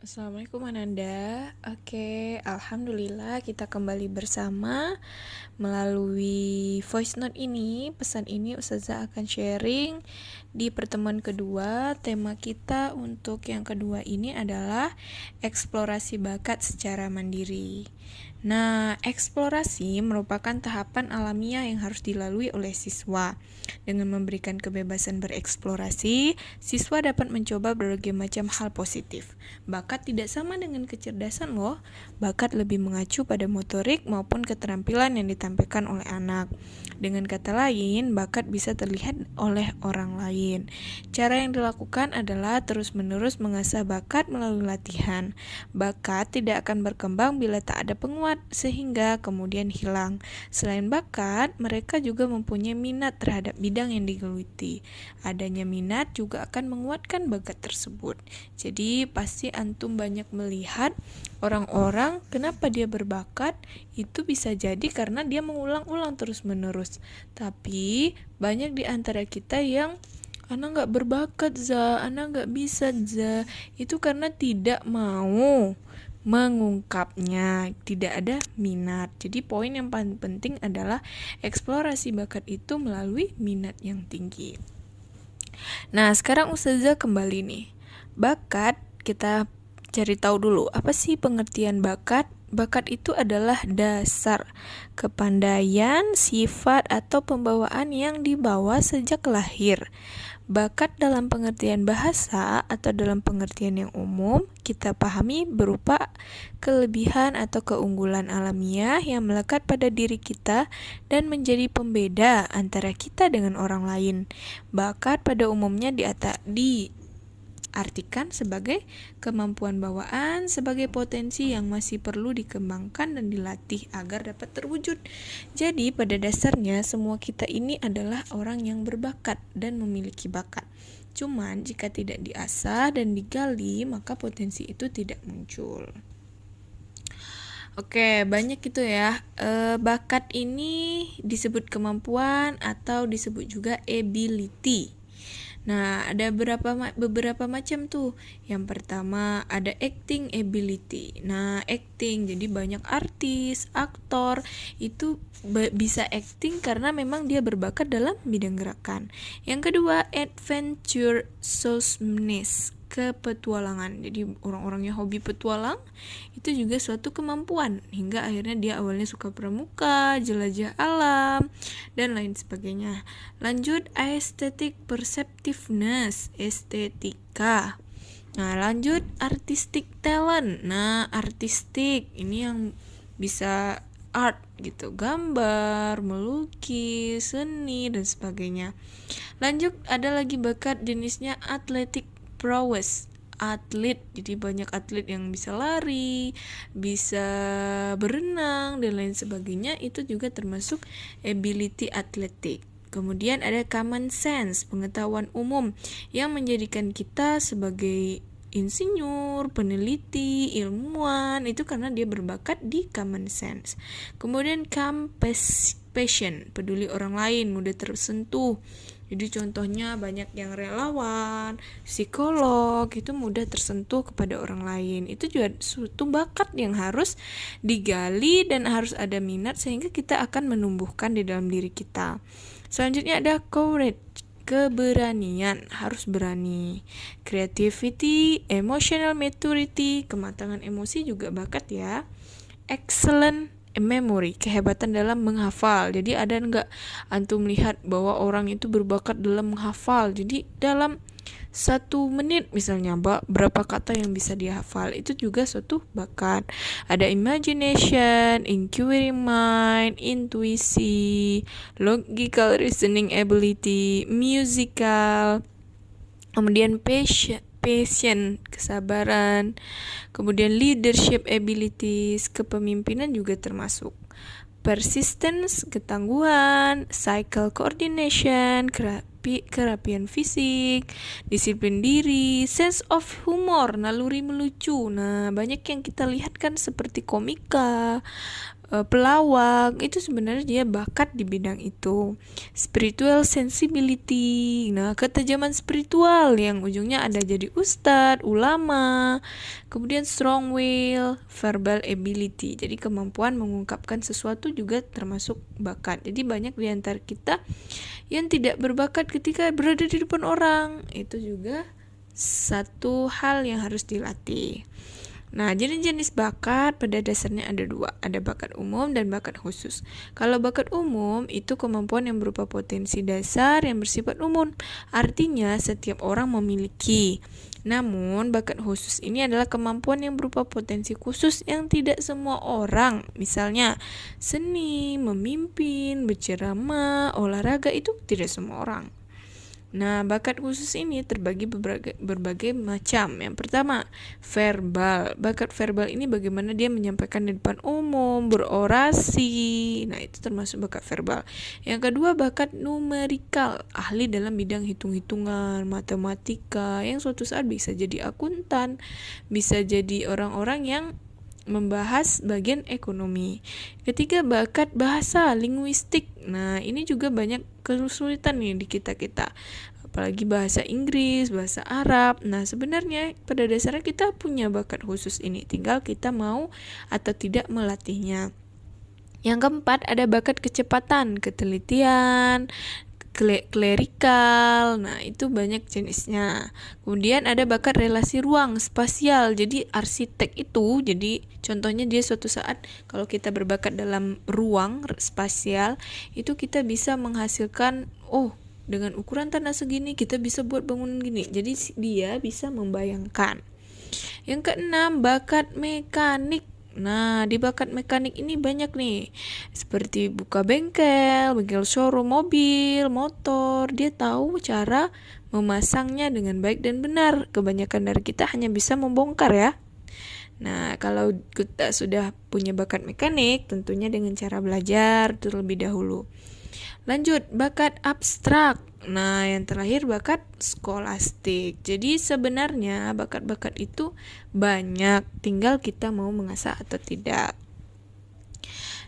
Assalamualaikum Ananda. Oke, alhamdulillah kita kembali bersama melalui voice note ini. Pesan ini Ustazah akan sharing di pertemuan kedua. Tema kita untuk yang kedua ini adalah eksplorasi bakat secara mandiri. Nah, eksplorasi merupakan tahapan alamiah yang harus dilalui oleh siswa. Dengan memberikan kebebasan bereksplorasi, siswa dapat mencoba berbagai macam hal positif. Bakat tidak sama dengan kecerdasan loh. Bakat lebih mengacu pada motorik maupun keterampilan yang ditampilkan oleh anak. Dengan kata lain, bakat bisa terlihat oleh orang lain. Cara yang dilakukan adalah terus-menerus mengasah bakat melalui latihan. Bakat tidak akan berkembang bila tak ada penguat, sehingga kemudian hilang. Selain bakat, mereka juga mempunyai minat terhadap bidang yang digeluti. Adanya minat juga akan menguatkan bakat tersebut. Jadi pasti antum banyak melihat orang-orang kenapa dia berbakat, itu bisa jadi karena dia mengulang-ulang terus-menerus. Tapi banyak di antara kita yang anak nggak berbakat, anak nggak bisa, itu karena tidak mau mengungkapnya, tidak ada minat. Jadi poin yang paling penting adalah eksplorasi bakat itu melalui minat yang tinggi. Nah, sekarang Ustazah kembali nih. Bakat, kita cari tahu dulu, apa sih pengertian bakat? Bakat itu adalah dasar kepandaian, sifat, atau pembawaan yang dibawa sejak lahir. Bakat dalam pengertian bahasa atau dalam pengertian yang umum kita pahami berupa kelebihan atau keunggulan alamiah yang melekat pada diri kita dan menjadi pembeda antara kita dengan orang lain. Bakat pada umumnya diartikan sebagai kemampuan bawaan, sebagai potensi yang masih perlu dikembangkan dan dilatih agar dapat terwujud. Jadi pada dasarnya semua kita ini adalah orang yang berbakat dan memiliki bakat. Cuman jika tidak diasah dan digali, maka potensi itu tidak muncul. Oke, banyak itu ya. Bakat ini disebut kemampuan atau disebut juga ability. Nah, ada beberapa macam tuh. Yang pertama ada acting ability. Nah, acting, jadi banyak artis, aktor itu bisa acting karena memang dia berbakat dalam bidang gerakan. Yang kedua, adventurousness, kepetualangan. Jadi orang-orang yang hobi petualang itu juga suatu kemampuan, hingga akhirnya dia awalnya suka pramuka, jelajah alam, dan lain sebagainya. Lanjut, aesthetic perceptiveness, estetika. Nah, lanjut artistic talent. Nah, artistik ini yang bisa art gitu, gambar, melukis, seni, dan sebagainya. Lanjut, ada lagi bakat jenisnya athletic prowess, atlet. Jadi banyak atlet yang bisa lari, bisa berenang, dan lain sebagainya. Itu juga termasuk ability atletik. Kemudian ada common sense, pengetahuan umum yang menjadikan kita sebagai insinyur, peneliti, ilmuwan, itu karena dia berbakat di common sense. Kemudian compassion, peduli orang lain, mudah tersentuh. Jadi contohnya banyak yang relawan, psikolog, itu mudah tersentuh kepada orang lain. Itu juga suatu bakat yang harus digali dan harus ada minat sehingga kita akan menumbuhkan di dalam diri kita. Selanjutnya ada courage, keberanian, harus berani. Creativity, emotional maturity, kematangan emosi juga bakat ya. Excellent memory, kehebatan dalam menghafal. Jadi ada enggak antum melihat bahwa orang itu berbakat dalam menghafal? Jadi dalam 1 menit misalnya berapa kata yang bisa dia hafal, itu juga suatu bakat. Ada imagination, inquiry mind, intuisi, logical reasoning ability, musical, kemudian patient, kesabaran, kemudian leadership abilities, kepemimpinan juga termasuk. persistence, ketangguhan, cycle coordination, kerapian fisik, disiplin diri, sense of humor, naluri melucu. Nah, banyak yang kita lihat kan seperti komika, pelawak, itu sebenarnya dia bakat di bidang itu. Spiritual sensibility, nah ketajaman spiritual yang ujungnya ada jadi ustadz, ulama. Kemudian strong will, verbal ability, jadi kemampuan mengungkapkan sesuatu juga termasuk bakat. Jadi banyak di antara kita yang tidak berbakat ketika berada di depan orang, itu juga satu hal yang harus dilatih. Nah, jenis-jenis bakat pada dasarnya ada dua, ada bakat umum dan bakat khusus. Kalau bakat umum itu kemampuan yang berupa potensi dasar yang bersifat umum, artinya setiap orang memiliki. Namun, bakat khusus ini adalah kemampuan yang berupa potensi khusus yang tidak semua orang, misalnya seni, memimpin, berceramah, olahraga, itu tidak semua orang. Nah, bakat khusus ini terbagi berbagai macam. Yang pertama, verbal. Bakat verbal ini bagaimana dia menyampaikan di depan umum, berorasi. Nah, itu termasuk bakat verbal. Yang kedua, bakat numerikal. Ahli dalam bidang hitung-hitungan, matematika, yang suatu saat bisa jadi akuntan, bisa jadi orang-orang yang membahas bagian ekonomi. Ketiga, bakat bahasa, linguistik. Nah, ini juga banyak kesulitan nih di kita-kita. Apalagi bahasa Inggris, bahasa Arab. Nah, sebenarnya pada dasarnya kita punya bakat khusus ini. Tinggal kita mau atau tidak melatihnya. Yang keempat, ada bakat kecepatan, ketelitian, klerikal. Nah, itu banyak jenisnya. Kemudian ada bakat relasi ruang, spasial. Jadi arsitek itu, jadi contohnya dia suatu saat kalau kita berbakat dalam ruang spasial, itu kita bisa menghasilkan, dengan ukuran tanah segini kita bisa buat bangunan gini. Jadi dia bisa membayangkan. Yang keenam, bakat mekanik. Nah, di bakat mekanik ini banyak nih, seperti buka bengkel showroom mobil, motor. Dia tahu cara memasangnya dengan baik dan benar. Kebanyakan dari kita hanya bisa membongkar ya. Nah, kalau kita sudah punya bakat mekanik, tentunya dengan cara belajar terlebih dahulu. Lanjut, bakat abstrak. Nah, yang terakhir bakat skolastik. Jadi sebenarnya bakat-bakat itu banyak, tinggal kita mau mengasah atau tidak.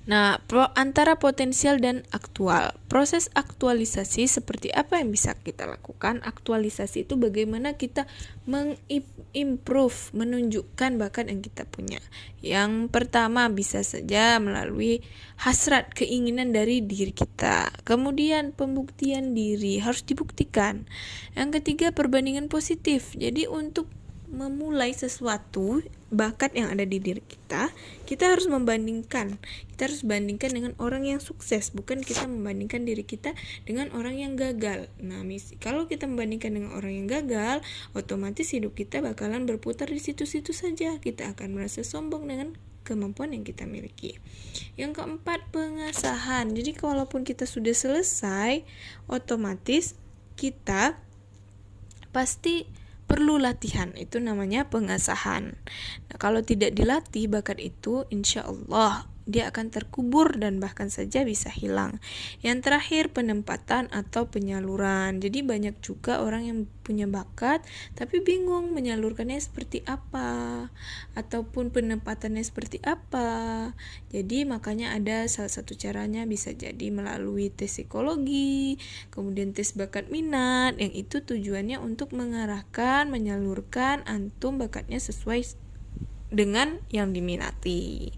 Nah, antara potensial dan aktual. Proses aktualisasi seperti apa yang bisa kita lakukan? Aktualisasi itu bagaimana kita mengimprove, menunjukkan bakat yang kita punya. Yang pertama bisa saja melalui hasrat, keinginan dari diri kita. Kemudian pembuktian diri, harus dibuktikan. Yang ketiga, perbandingan positif. Jadi untuk memulai sesuatu, bakat yang ada di diri kita harus membandingkan. Kita harus bandingkan dengan orang yang sukses, bukan kita membandingkan diri kita dengan orang yang gagal. Nah, kalau kita membandingkan dengan orang yang gagal, otomatis hidup kita bakalan berputar di situ-situ saja. Kita akan merasa sombong dengan kemampuan yang kita miliki. Yang keempat, pengasahan. Jadi walaupun kita sudah selesai, otomatis kita pasti perlu latihan, itu namanya pengasahan. Nah, kalau tidak dilatih bakat itu, insya Allah dia akan terkubur dan bahkan saja bisa hilang. Yang terakhir, penempatan atau penyaluran. Jadi banyak juga orang yang punya bakat tapi bingung menyalurkannya seperti apa ataupun penempatannya seperti apa. Jadi makanya ada salah satu caranya bisa jadi melalui tes psikologi, kemudian tes bakat minat, yang itu tujuannya untuk mengarahkan, menyalurkan antum bakatnya sesuai dengan yang diminati.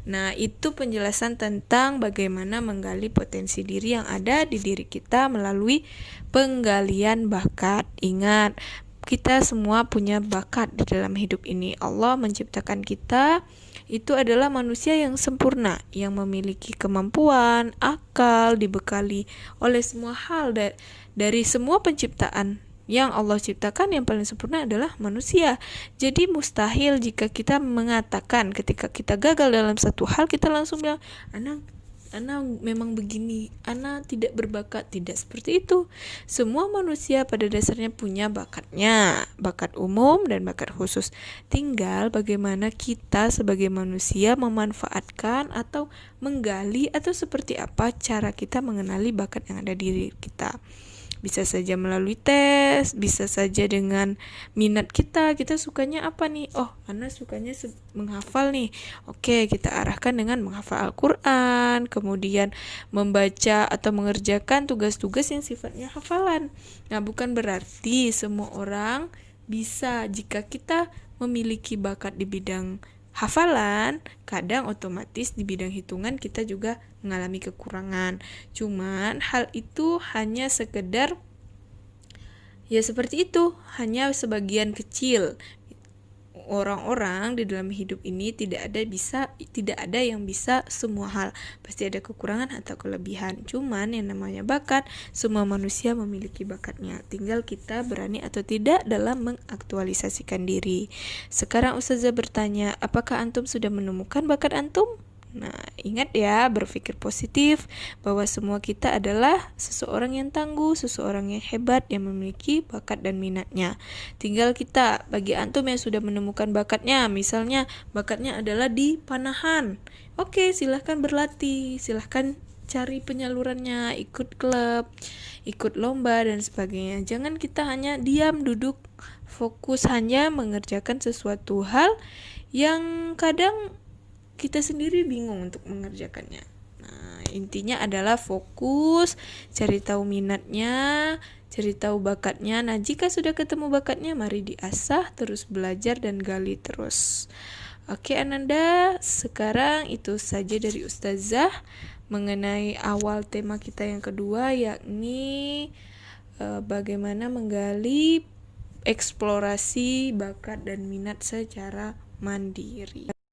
Nah, itu penjelasan tentang bagaimana menggali potensi diri yang ada di diri kita melalui penggalian bakat. Ingat, kita semua punya bakat di dalam hidup ini. Allah menciptakan kita itu adalah manusia yang sempurna, yang memiliki kemampuan, akal, dibekali oleh semua hal dari semua penciptaan yang Allah ciptakan. Yang paling sempurna adalah manusia. Jadi mustahil jika kita mengatakan ketika kita gagal dalam satu hal, kita langsung bilang, anak Ana memang begini, Ana tidak berbakat. Tidak seperti itu. Semua manusia pada dasarnya punya bakatnya, bakat umum dan bakat khusus. Tinggal bagaimana kita sebagai manusia memanfaatkan atau menggali, atau seperti apa cara kita mengenali bakat yang ada di diri kita. Bisa saja melalui tes, bisa saja dengan minat kita sukanya apa nih. Oh, Ana sukanya menghafal nih. Oke, kita arahkan dengan menghafal Al-Quran, kemudian membaca atau mengerjakan tugas-tugas yang sifatnya hafalan. Nah, bukan berarti semua orang bisa. Jika kita memiliki bakat di bidang hafalan, kadang otomatis di bidang hitungan kita juga mengalami kekurangan. Cuman hal itu hanya sekedar, ya seperti itu, hanya sebagian kecil. Orang-orang di dalam hidup ini tidak ada yang bisa semua hal. Pasti ada kekurangan atau kelebihan. Cuman yang namanya bakat, semua manusia memiliki bakatnya. Tinggal kita berani atau tidak dalam mengaktualisasikan diri. Sekarang Ustazah bertanya, apakah antum sudah menemukan bakat antum? Nah, ingat ya, berpikir positif bahwa semua kita adalah seseorang yang tangguh, seseorang yang hebat, yang memiliki bakat dan minatnya. Tinggal kita, bagi antum yang sudah menemukan bakatnya, misalnya bakatnya adalah di panahan. Oke, silahkan berlatih, silahkan cari penyalurannya, ikut klub, ikut lomba dan sebagainya. Jangan kita hanya diam, duduk, fokus hanya mengerjakan sesuatu hal yang kadang kita sendiri bingung untuk mengerjakannya. Nah, intinya adalah fokus, cari tahu minatnya, cari tahu bakatnya. Nah, jika sudah ketemu bakatnya, mari diasah, terus belajar dan gali terus. Oke Ananda, sekarang itu saja dari Ustazah mengenai awal tema kita yang kedua, yakni bagaimana menggali eksplorasi bakat dan minat secara mandiri.